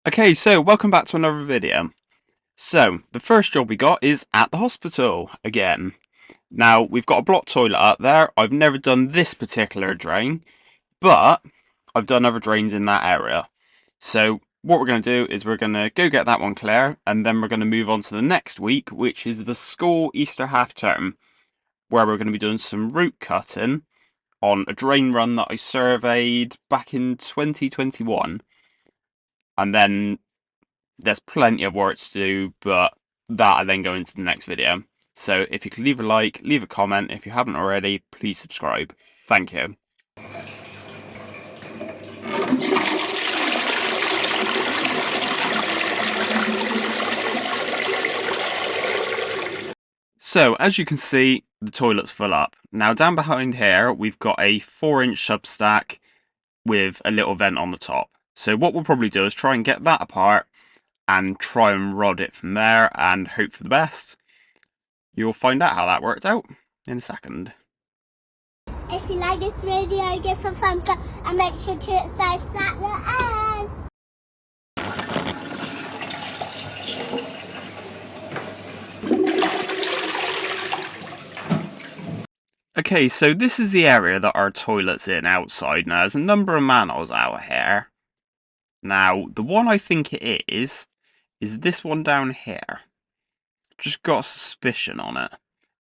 Okay, so welcome back to another video. So, the first job we got is at the hospital again. Now, we've got a block toilet up there. I've never done this particular drain, but I've done other drains in that area. So, what we're going to do is we're going to go get that one clear, and then we're going to move on to the next week, which is the school Easter half term, where we're going to be doing some root cutting on a drain run that I surveyed back in 2021. And then there's plenty of work to do, but that I then go into the next video. So if you could leave a like, leave a comment. If you haven't already, please subscribe. Thank you. So as you can see, the toilet's full up. Now down behind here, we've got a 4-inch substack with a little vent on the top. So what we'll probably do is try and get that apart and try and rod it from there and hope for the best. You'll find out how that worked out in a second. If you like this video, give a thumbs up and make sure to hit subscribe at the end. Okay, so this is the area that our toilet's in outside. Now, there's a number of manholes out here. Now, the one I think it is this one down here. Just got a suspicion on it.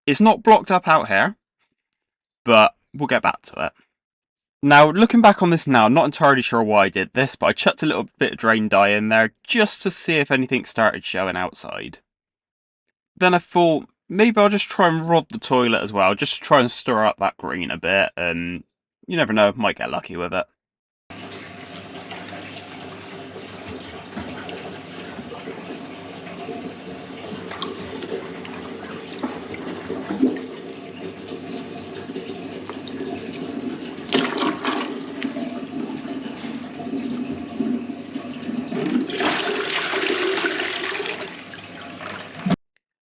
It's not blocked up out here, but we'll get back to it. Now, looking back on this now, I'm not entirely sure why I did this, but I chucked a little bit of drain dye in there just to see if anything started showing outside. Then I thought, maybe I'll just try and rod the toilet as well, just to try and stir up that green a bit, and you never know, might get lucky with it.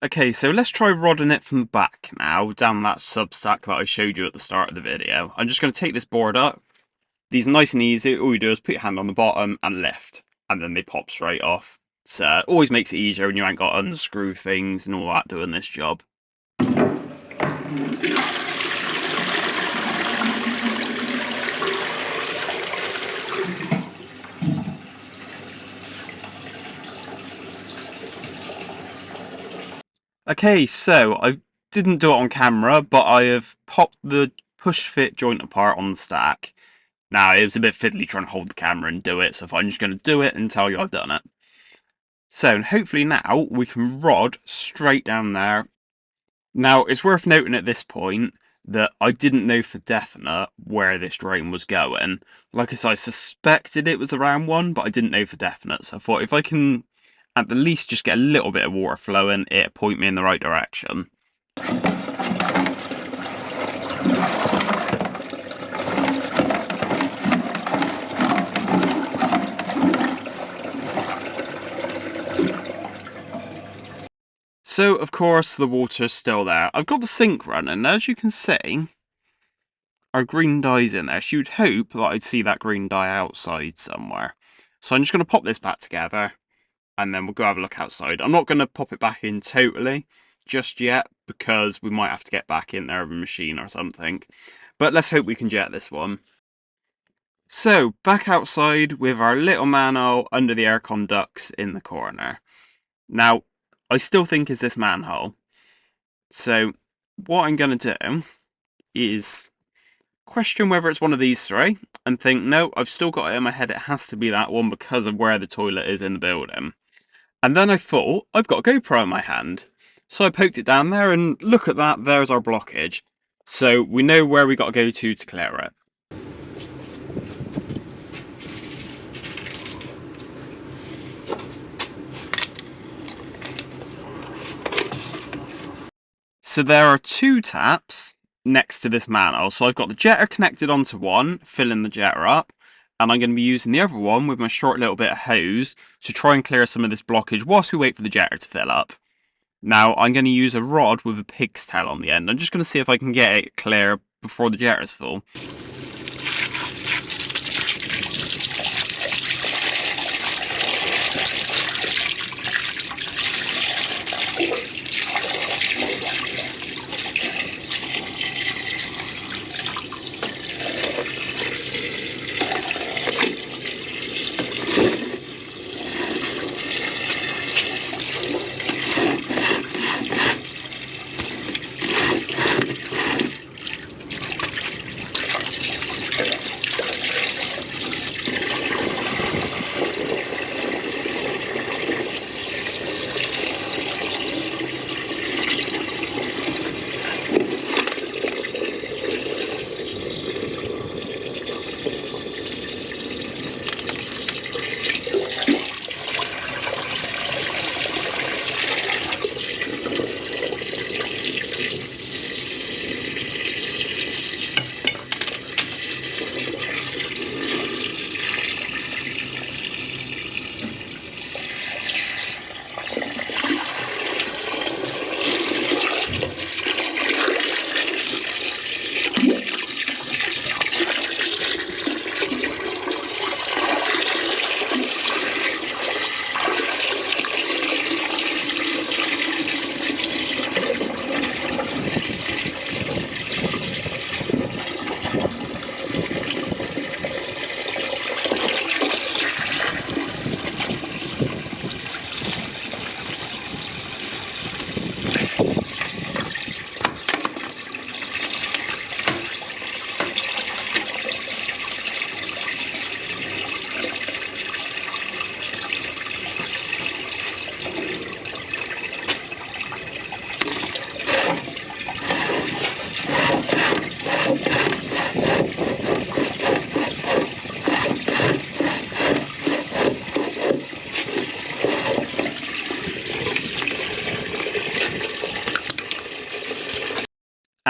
Okay, so let's try rodding it from the back now, down that substack that I showed you at the start of the video. I'm just going to take this board up. These are nice and easy. All you do is put your hand on the bottom and lift, and then they pop straight off. So it always makes it easier when you ain't got to unscrew things and all that doing this job. Okay, so I didn't do it on camera, but I have popped the push fit joint apart on the stack. Now, it was a bit fiddly trying to hold the camera and do it, so I'm just going to do it and tell you I've done it. So, hopefully now we can rod straight down there. Now, it's worth noting at this point that I didn't know for definite where this drain was going. Like I said, I suspected it was around one, but I didn't know for definite. So I thought if I can at the least just get a little bit of water flowing, it'll point me in the right direction. So, of course, the water's still there. I've got the sink running. As you can see, our green dye's in there. So you'd hope that I'd see that green dye outside somewhere. So I'm just going to pop this back together, and then we'll go have a look outside. I'm not going to pop it back in totally just yet, because we might have to get back in there with a machine or something. But let's hope we can jet this one. So, back outside with our little manhole under the aircon ducts in the corner. Now, I still think it's this manhole. So, what I'm going to do is question whether it's one of these three, and think, no, I've still got it in my head, it has to be that one because of where the toilet is in the building. And then I thought, I've got a GoPro in my hand. So I poked it down there, and look at that, there's our blockage. So we know where we got to go to clear it. So there are two taps next to this manhole. So I've got the jetter connected onto one, filling the jetter up, and I'm going to be using the other one with my short little bit of hose to try and clear some of this blockage whilst we wait for the jetter to fill up. Now I'm going to use a rod with a pig's tail on the end. I'm just going to see if I can get it clear before the jetter's full.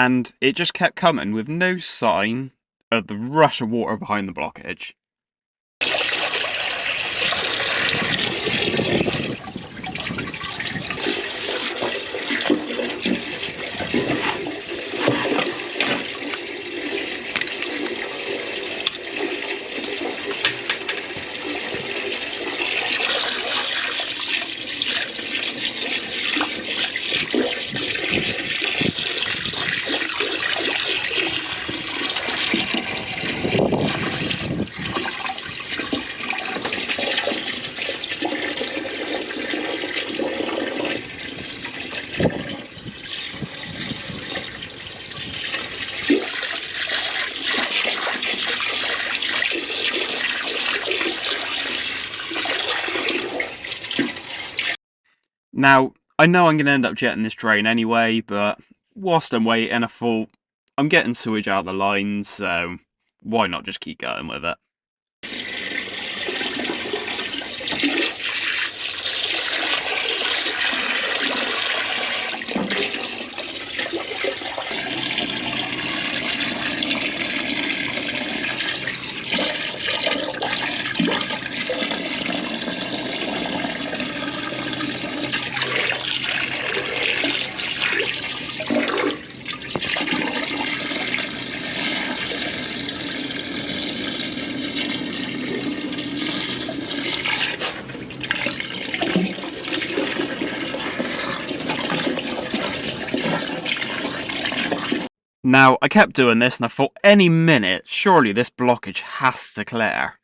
and it just kept coming with no sign of the rush of water behind the blockage. Now, I know I'm going to end up jetting this drain anyway, but whilst I'm waiting, I thought I'm getting sewage out of the lines, so why not just keep going with it? Now, I kept doing this and I thought any minute, surely this blockage has to clear.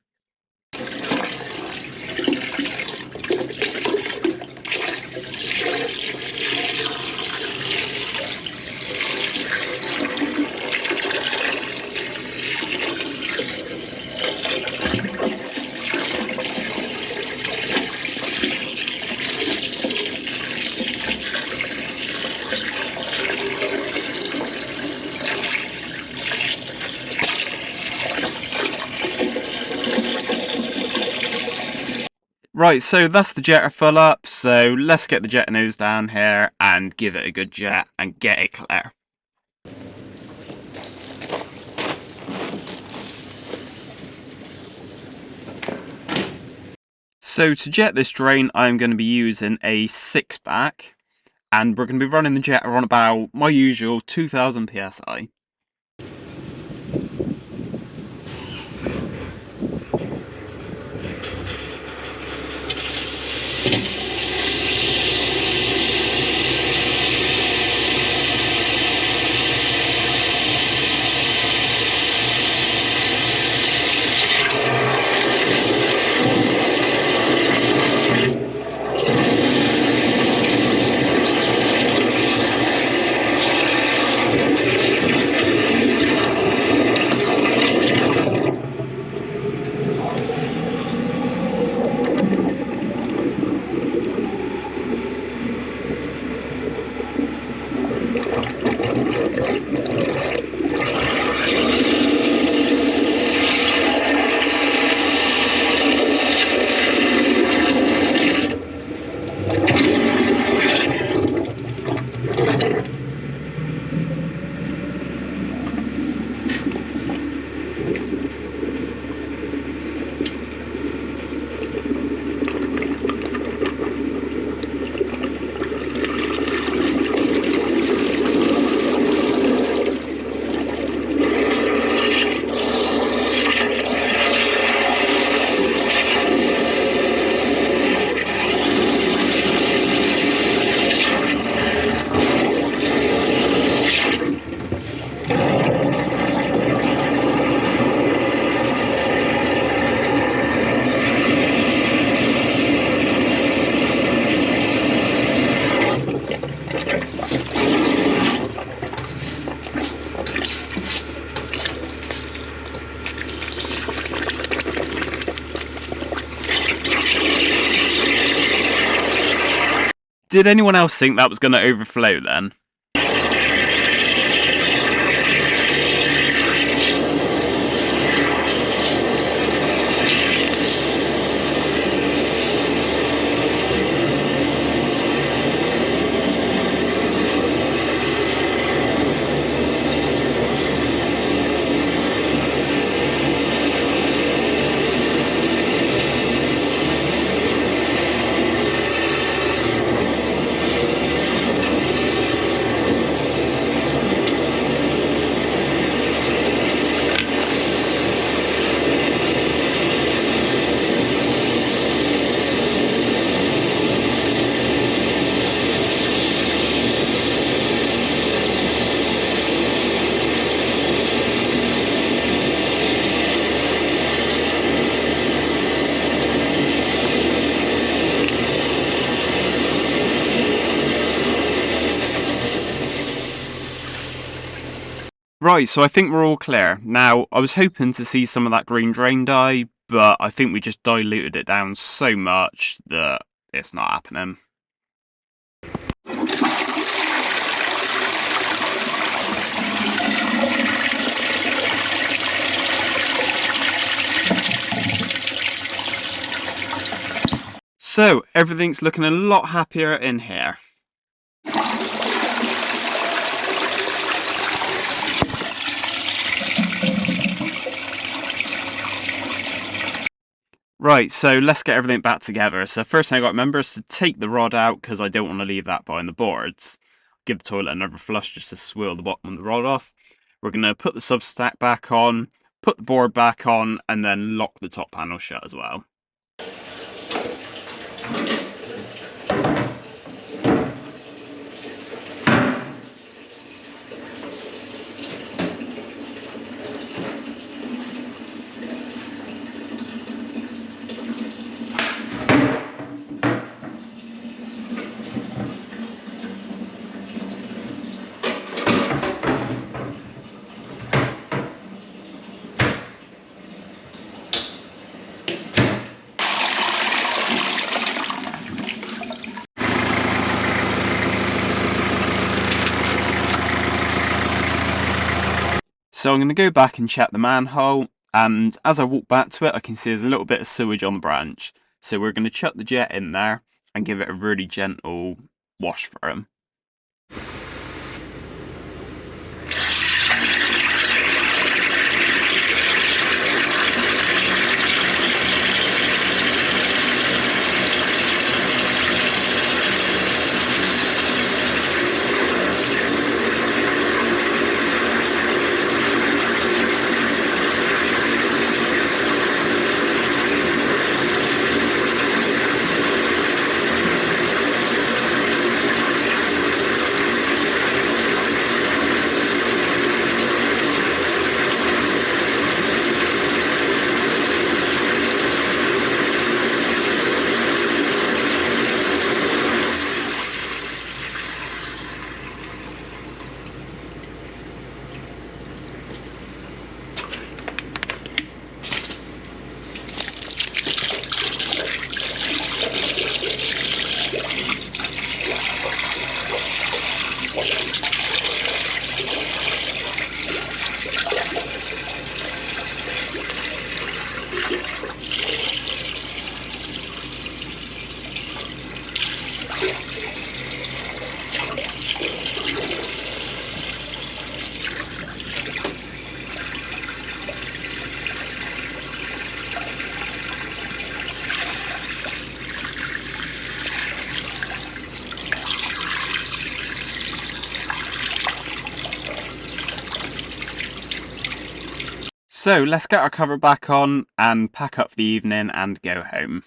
Right, so that's the jetter full up, so let's get the jetter nose down here and give it a good jet and get it clear. So to jet this drain, I'm going to be using a 6-back, and we're going to be running the jetter on about my usual 2000 psi. Did anyone else think that was going to overflow then? Right, so I think we're all clear. Now, I was hoping to see some of that green drain dye, but I think we just diluted it down so much that it's not happening. So, everything's looking a lot happier in here. Right, so let's get everything back together. So first thing I got to remember is to take the rod out, because I don't want to leave that behind the boards. Give the toilet another flush just to swirl the bottom of the rod off. We're going to put the substack back on, put the board back on, and then lock the top panel shut as well. So I'm going to go back and check the manhole, and as I walk back to it I can see there's a little bit of sewage on the branch. So we're going to chuck the jet in there and give it a really gentle wash for him. So let's get our cover back on and pack up for the evening and go home.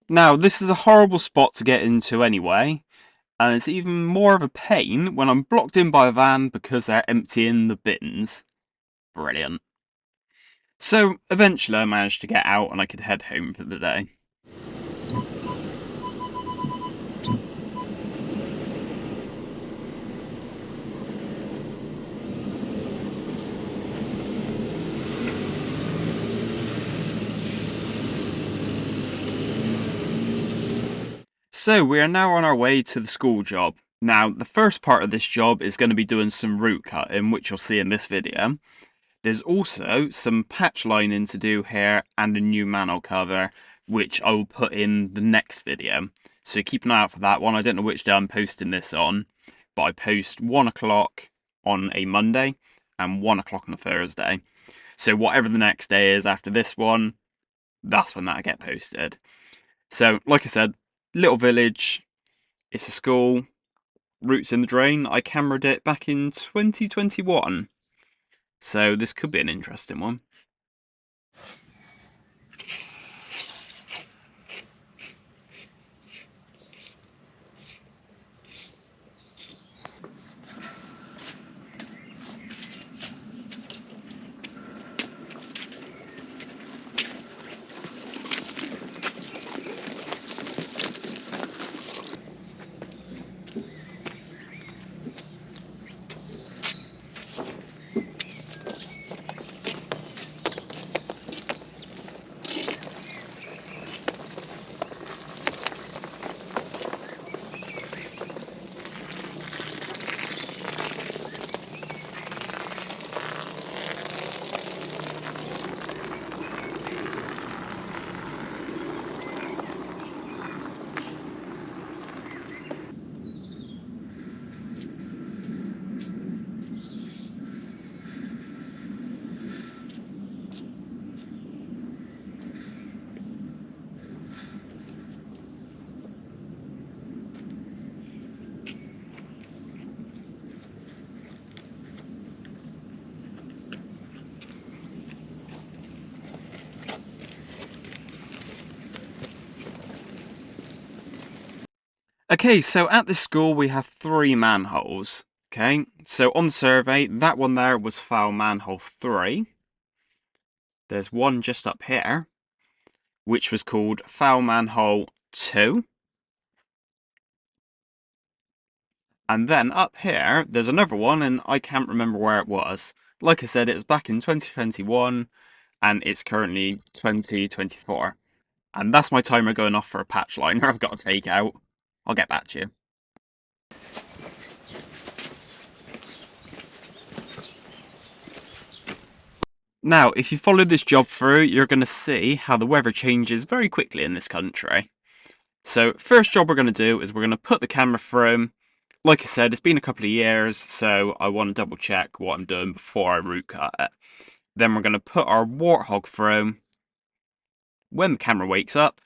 Now, this is a horrible spot to get into anyway, and it's even more of a pain when I'm blocked in by a van because they're emptying the bins. Brilliant. So, eventually I managed to get out and I could head home for the day. So we are now on our way to the school job. Now, the first part of this job is going to be doing some root cutting, which you'll see in this video. There's also some patch lining to do here and a new manhole cover, which I will put in the next video. So keep an eye out for that one. I don't know which day I'm posting this on, but I post 1 o'clock on a Monday and 1 o'clock on a Thursday. So whatever the next day is after this one, that's when that'll get posted. So, like I said, little village, it's a school, roots in the drain. I cameraed it back in 2021. So this could be an interesting one. Okay, so at this school we have 3 manholes. Okay, so on the survey, that one there was foul manhole 3. There's one just up here, which was called foul manhole 2. And then up here, there's another one, and I can't remember where it was. Like I said, it was back in 2021, and it's currently 2024. And that's my timer going off for a patch liner I've got to take out. I'll get back to you. Now, if you follow this job through, you're going to see how the weather changes very quickly in this country. So, first job we're going to do is we're going to put the camera through. Like I said, it's been a couple of years, so I want to double check what I'm doing before I root cut it. Then we're going to put our Warthog through when the camera wakes up,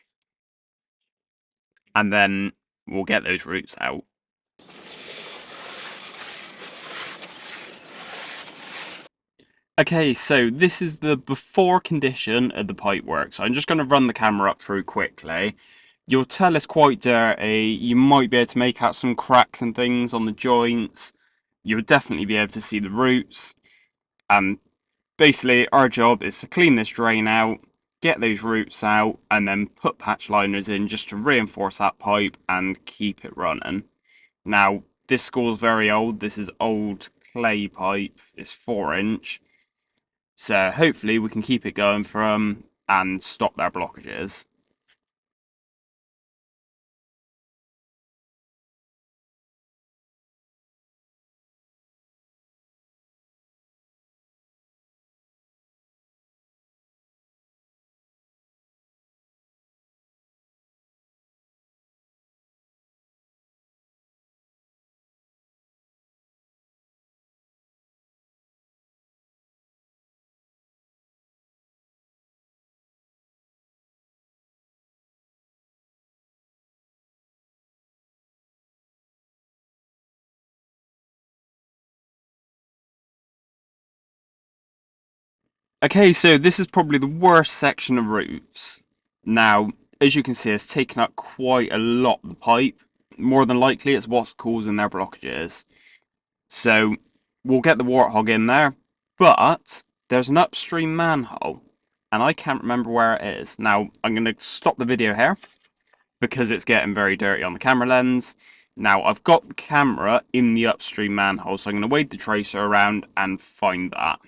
and then we'll get those roots out. Okay, so this is the before condition of the pipework. So I'm just going to run the camera up through quickly. You'll tell it's quite dirty. You might be able to make out some cracks and things on the joints. You'll definitely be able to see the roots. And basically, our job is to clean this drain out, get those roots out, and then put patch liners in just to reinforce that pipe and keep it running. Now, this school's very old. This is old clay pipe. It's 4-inch. So hopefully we can keep it going for them and stop their blockages. Okay, so this is probably the worst section of roofs. Now, as you can see, it's taken up quite a lot of the pipe. More than likely, it's what's causing their blockages. So, we'll get the Warthog in there, but there's an upstream manhole, and I can't remember where it is. Now, I'm going to stop the video here, because it's getting very dirty on the camera lens. Now, I've got the camera in the upstream manhole, so I'm going to wave the tracer around and find that.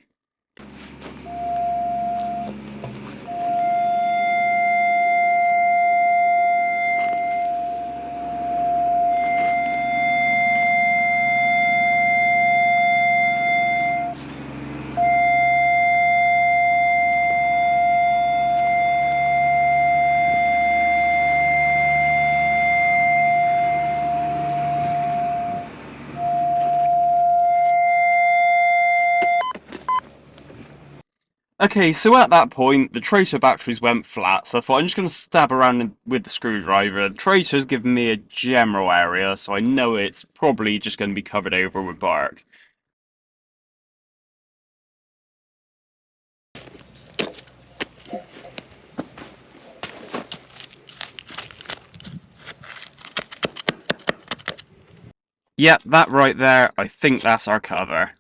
Okay, so at that point, the tracer batteries went flat, so I thought I'm just going to stab around with the screwdriver. The tracer's given me a general area, so I know it's probably just going to be covered over with bark. Yep, that right there, I think that's our cover.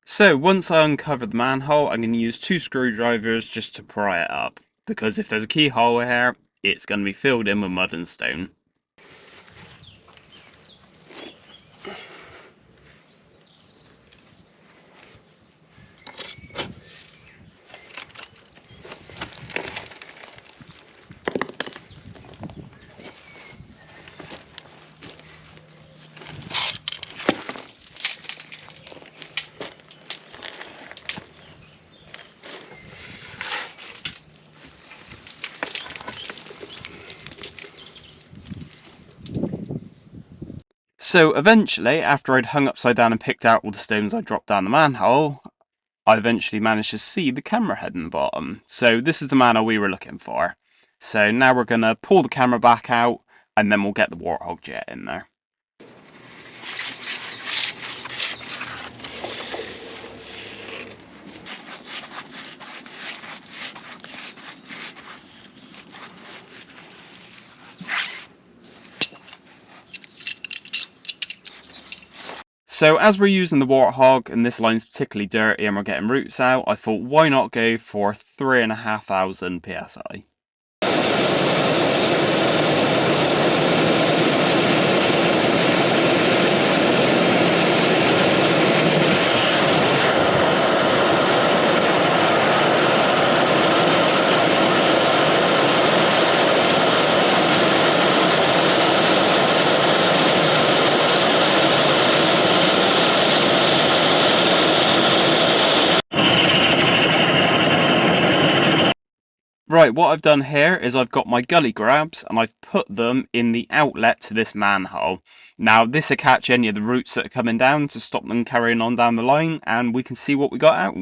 So, once I uncover the manhole, I'm going to use 2 screwdrivers just to pry it up. Because if there's a keyhole here, it's going to be filled in with mud and stone. So eventually, after I'd hung upside down and picked out all the stones I dropped down the manhole, I eventually managed to see the camera head in the bottom. So this is the manhole we were looking for. So now we're going to pull the camera back out, and then we'll get the Warthog jet in there. So as we're using the Warthog, and this line's particularly dirty and we're getting roots out, I thought why not go for 3,500 PSI. Right, what I've done here is I've got my gully grabs and I've put them in the outlet to this manhole. Now this will catch any of the roots that are coming down to stop them carrying on down the line, and we can see what we got out.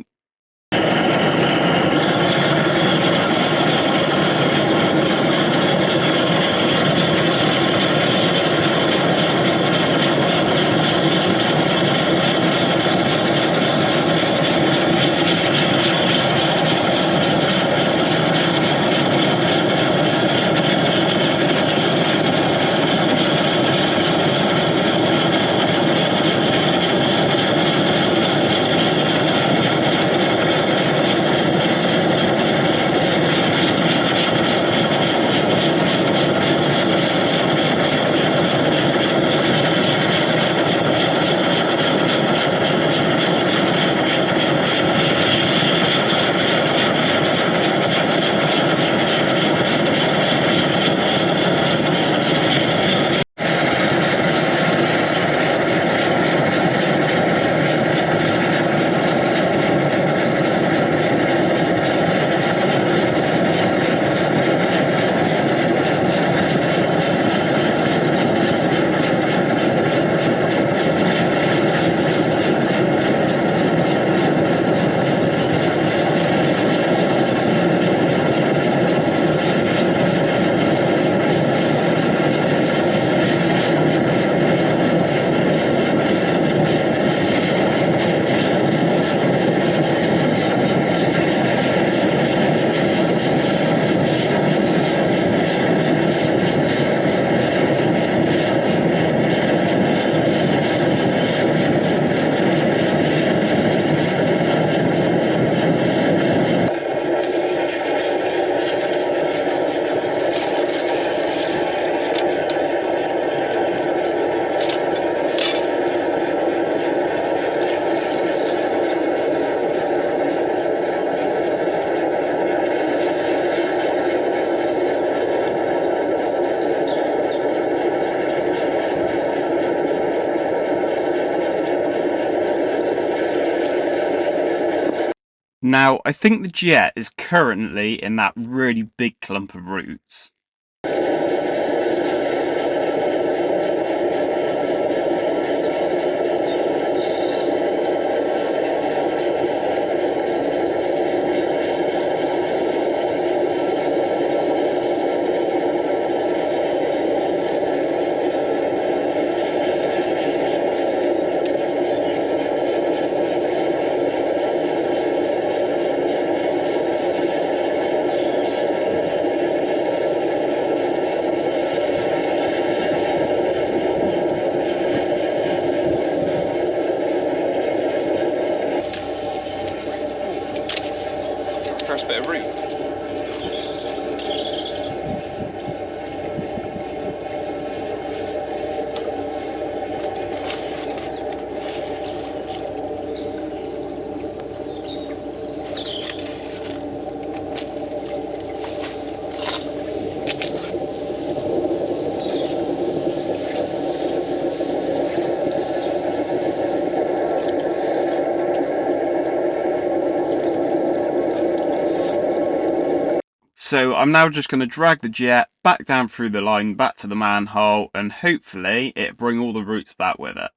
Now, I think the jet is currently in that really big clump of roots. First bit of root. So I'm now just going to drag the jet back down through the line, back to the manhole, and hopefully it'll bring all the roots back with it.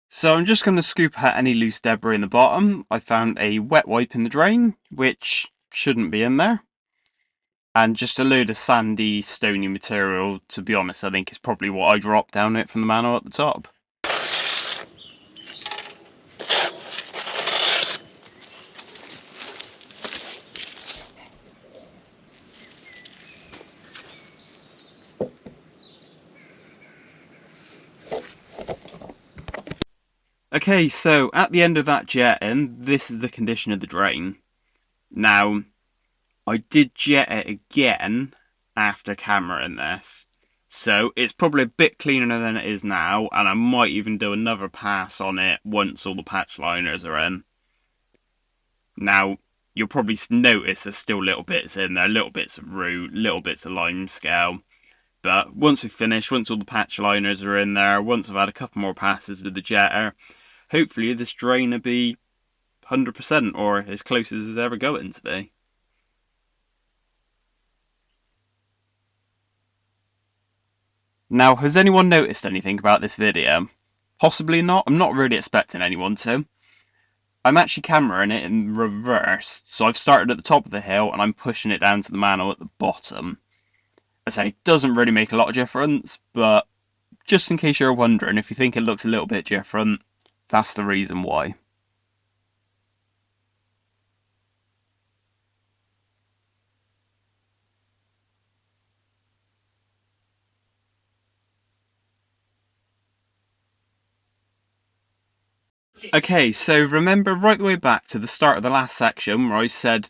So I'm just going to scoop out any loose debris in the bottom. I found a wet wipe in the drain, which shouldn't be in there. And just a load of sandy, stony material. To be honest, I think it's probably what I dropped down it from the manhole at the top. Okay, so at the end of that jetting, this is the condition of the drain. Now, I did jet it again after Camara in this, so it's probably a bit cleaner than it is now, and I might even do another pass on it once all the patch liners are in. Now, you'll probably notice there's still little bits in there, little bits of root, little bits of limescale. But once we finish, once all the patch liners are in there, once I've had a couple more passes with the jetter, hopefully this drain will be 100% or as close as it's ever going to be. Now, has anyone noticed anything about this video? Possibly not. I'm not really expecting anyone to. I'm actually cameraing it in reverse, so I've started at the top of the hill and I'm pushing it down to the manhole at the bottom. I say, it doesn't really make a lot of difference, but just in case you're wondering, if you think it looks a little bit different, That's the reason why. Okay, so remember right the way back to the start of the last section where I said,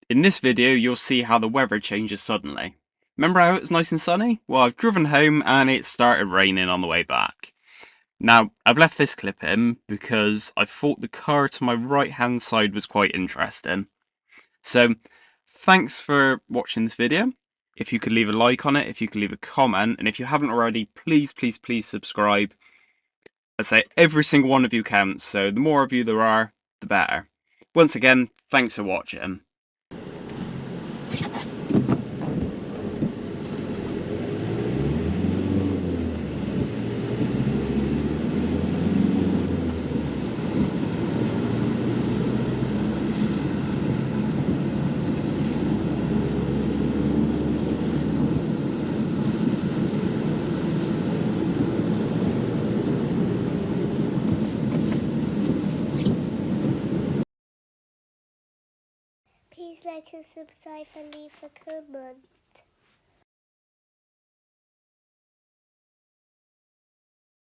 in this video you'll see how the weather changes suddenly. Remember how it was nice and sunny? Well, I've driven home and it started raining on the way back. Now, I've left this clip in because I thought the car to my right hand side was quite interesting. So, thanks for watching this video. If you could leave a like on it, if you could leave a comment, and if you haven't already, please, please, please subscribe. I say every single one of you counts, so the more of you there are, the better. Once again, thanks for watching. Please like and subscribe and leave a comment.